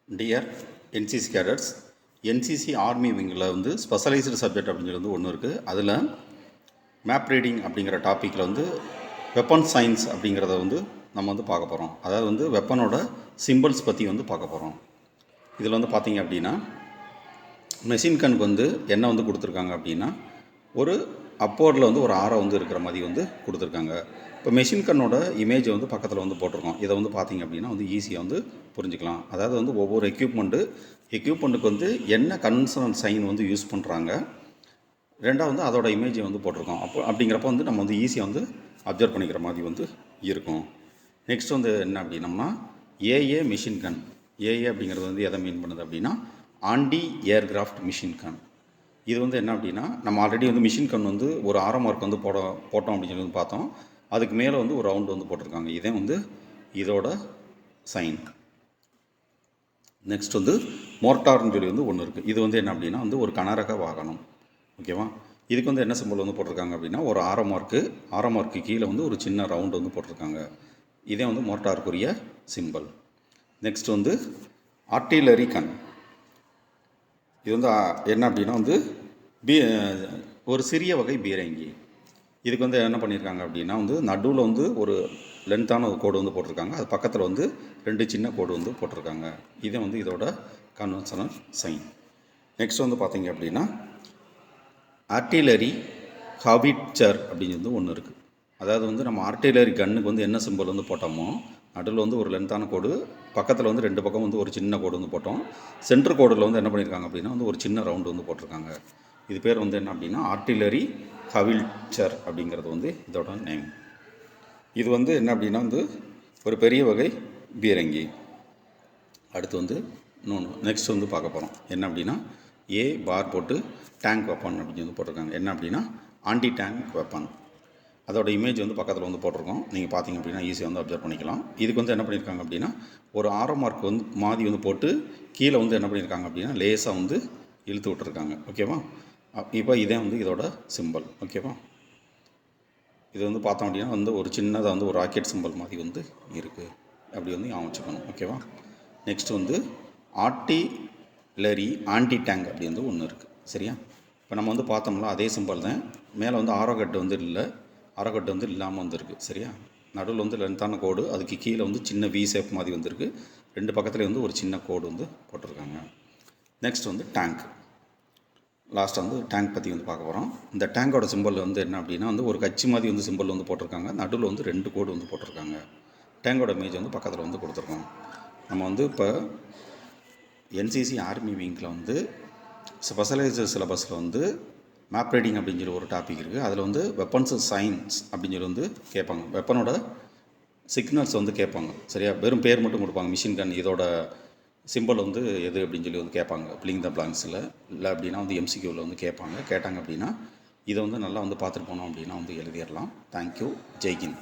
Dear NCC cadets, NCC army விங்கில் வந்து specialised subject அப்படிங்கிறது ஒன்று இருக்குது. அதில் மேப் ரீடிங் அப்படிங்கிற டாப்பிக்கில் வந்து வெப்பன் சயின்ஸ் அப்படிங்கிறத வந்து நம்ம வந்து பார்க்க போகிறோம். அதாவது வந்து வெப்பனோட சிம்பிள்ஸ் பற்றி வந்து பார்க்க போகிறோம். இதில் வந்து பார்த்திங்க அப்படின்னா மெஷின் கனுக்கு வந்து என்ன வந்து கொடுத்துருக்காங்க அப்படின்னா ஒரு அப்போர்டில் வந்து ஒரு ஆரம் வந்து இருக்கிற மாதிரி வந்து கொடுத்துருக்காங்க. இப்போ மெஷின் கன்னோட இமேஜை வந்து பக்கத்தில் வந்து போட்டிருக்கோம். இதை வந்து பார்த்திங்க அப்படின்னா வந்து ஈஸியாக வந்து புரிஞ்சுக்கலாம். அதாவது வந்து ஒவ்வொரு எக்யூப்மெண்ட்டுக்கு வந்து என்ன கன்வென்ஷனல் சைன் வந்து யூஸ் பண்ணுறாங்க, ரெண்டாவது வந்து அதோட இமேஜை வந்து போட்டிருக்கோம். அப்படிங்கிறப்ப வந்து நம்ம வந்து ஈஸியாக வந்து அப்சர்வ் பண்ணிக்கிற மாதிரி வந்து இருக்கும். நெக்ஸ்ட் வந்து என்ன அப்படின்னம்னா ஏஏ மிஷின் கன். ஏஏ அப்படிங்கிறது வந்து எதை மீன் பண்ணுது அப்படின்னா ஆன்டி ஏர்கிராஃப்ட் மிஷின் கன். இது வந்து என்ன அப்படின்னா நம்ம ஆல்ரெடி வந்து மிஷின் கன் வந்து ஒரு ஆரம் மார்க் வந்து போட்டோம் அப்படின்னு சொல்லி வந்து பார்த்தோம். அதுக்கு மேலே வந்து ஒரு ரவுண்டு வந்து போட்டிருக்காங்க. இதே வந்து இதோட சைன். நெக்ஸ்ட் வந்து மோர்டார்னு சொல்லி வந்து ஒன்று இருக்குது. இது வந்து என்ன அப்படின்னா வந்து ஒரு கனரக வாகனம். ஓகேவா? இதுக்கு வந்து என்ன சிம்பிள் வந்து போட்டிருக்காங்க அப்படின்னா ஒரு ஆரம் மார்க்கு கீழே வந்து ஒரு சின்ன ரவுண்டு வந்து போட்டிருக்காங்க. இதே வந்து மோர்டாருக்குரிய சிம்பிள். நெக்ஸ்ட் வந்து ஆர்ட்டிலரி கன். இது வந்து என்ன அப்படின்னா வந்து ஒரு சிறிய வகை பீரங்கி. இதுக்கு வந்து என்ன பண்ணியிருக்காங்க அப்படின்னா வந்து நடுவில் வந்து ஒரு லென்த்தான ஒரு கோடு வந்து போட்டிருக்காங்க. அது பக்கத்தில் வந்து 2 சின்ன கோடு வந்து போட்டிருக்காங்க. இதே வந்து இதோட கன்வென்ஷனல் சைன். நெக்ஸ்ட் வந்து பார்த்திங்க அப்படின்னா ஆர்ட்டிலரி ஹாவிட்சர் அப்படின்னு வந்து ஒன்று இருக்குது. அதாவது வந்து நம்ம ஆர்ட்டிலரி கன்னுக்கு வந்து என்ன சிம்பிள் வந்து போட்டோமோ நடுவில் வந்து ஒரு லென்த்தான கோடு, பக்கத்தில் வந்து 2 பக்கம் வந்து ஒரு சின்ன கோடு வந்து போட்டோம். சென்டர் கோடில் வந்து என்ன பண்ணியிருக்காங்க அப்படின்னா வந்து ஒரு சின்ன ரவுண்டு வந்து போட்டிருக்காங்க. இது பேர் வந்து என்ன அப்படின்னா ஆர்ட்டிலரி ஹாவிட்சர் அப்படிங்கிறது வந்து இதோட நேம். இது வந்து என்ன அப்படின்னா வந்து ஒரு பெரிய வகை பீரங்கி. அடுத்து வந்து நெக்ஸ்ட் வந்து பார்க்க போகிறோம். என்ன அப்படின்னா ஏ பார் போட்டு டேங்க் வெப்பன் அப்படின்னு வந்து போட்டிருக்காங்க. என்ன அப்படின்னா ஆன்டி டேங்க் வெப்பன். அதோட இமேஜ் வந்து பக்கத்தில் வந்து போட்டிருக்கோம். நீங்கள் பார்த்தீங்க அப்படின்னா ஈஸியாக வந்து அப்சர்வ் பண்ணிக்கலாம். இதுக்கு வந்து என்ன பண்ணியிருக்காங்க அப்படின்னா ஒரு ஆரம் மார்க் வந்து மாதி வந்து போட்டு கீழே வந்து என்ன பண்ணியிருக்காங்க அப்படின்னா லேசாக வந்து இழுத்து விட்டுருக்காங்க. ஓகேவா? இப்போ இதே வந்து இதோட சிம்பிள். ஓகேவா? இது வந்து பார்த்தோம் அப்படின்னா வந்து ஒரு சின்னதாக வந்து ஒரு ராக்கெட் சிம்பிள் மாதிரி வந்து இருக்குது. அப்படி வந்து ஞாபகம் வச்சுக்கணும். ஓகேவா? நெக்ஸ்ட் வந்து ஆர்ட்டிலரி ஆன்டி டேங்க் அப்படி வந்து ஒன்று இருக்குது. சரியா? இப்போ நம்ம வந்து பார்த்தோம்னா அதே சிம்பிள் தான். மேலே வந்து ஆரோகட்டு வந்து இல்லை, அரைக்கட்டு வந்து இல்லாமல் வந்துருக்கு. சரியா? நடுவில் வந்து லென்த்தான கோடு, அதுக்கு கீழே வந்து சின்ன வி ஷேப் மாதிரி வந்துருக்கு. 2 பக்கத்துலேயும் வந்து ஒரு சின்ன கோடு வந்து போட்டிருக்காங்க. நெக்ஸ்ட் வந்து டேங்க். லாஸ்ட்டாக வந்து டேங்க் பற்றி வந்து பார்க்க போகிறோம். இந்த டேங்கோட சிம்பிள் வந்து என்ன அப்படின்னா வந்து ஒரு கட்சி மாதிரி வந்து சிம்பிள் வந்து போட்டிருக்காங்க. நடுவில் வந்து 2 கோடு வந்து போட்டிருக்காங்க. டேங்கோட இமேஜ் வந்து பக்கத்தில் வந்து கொடுத்துருக்கோம். நம்ம வந்து இப்போ என்சிசி ஆர்மி விங்கில் வந்து ஸ்பெஷலைஸ்டு சிலபஸில் வந்து மேப் ரீடிங் அப்படின்னு சொல்லி ஒரு டாபிக் இருக்குது. அதில் வந்து வெப்பன்ஸ் சயின்ஸ் அப்படின்னு சொல்லி வந்து கேட்பாங்க. வெப்பனோட சிக்னல்ஸ் வந்து கேட்பாங்க. சரியா? வெறும் பேர் மட்டும் கொடுப்பாங்க. மிஷின் கன் இதோட சிம்பிள் வந்து எது அப்படின்னு சொல்லி வந்து கேட்பாங்க. பிளிங் த பிளாங்க்ஸில் இல்லை அப்படின்னா வந்து எம்சிக்யூவில் வந்து கேட்டாங்க அப்படின்னா இதை வந்து நல்லா வந்து பார்த்துட்டு போனோம் அப்படின்னா வந்து எழுதிடலாம். தேங்க்யூ. ஜெய்ஹிந்த்.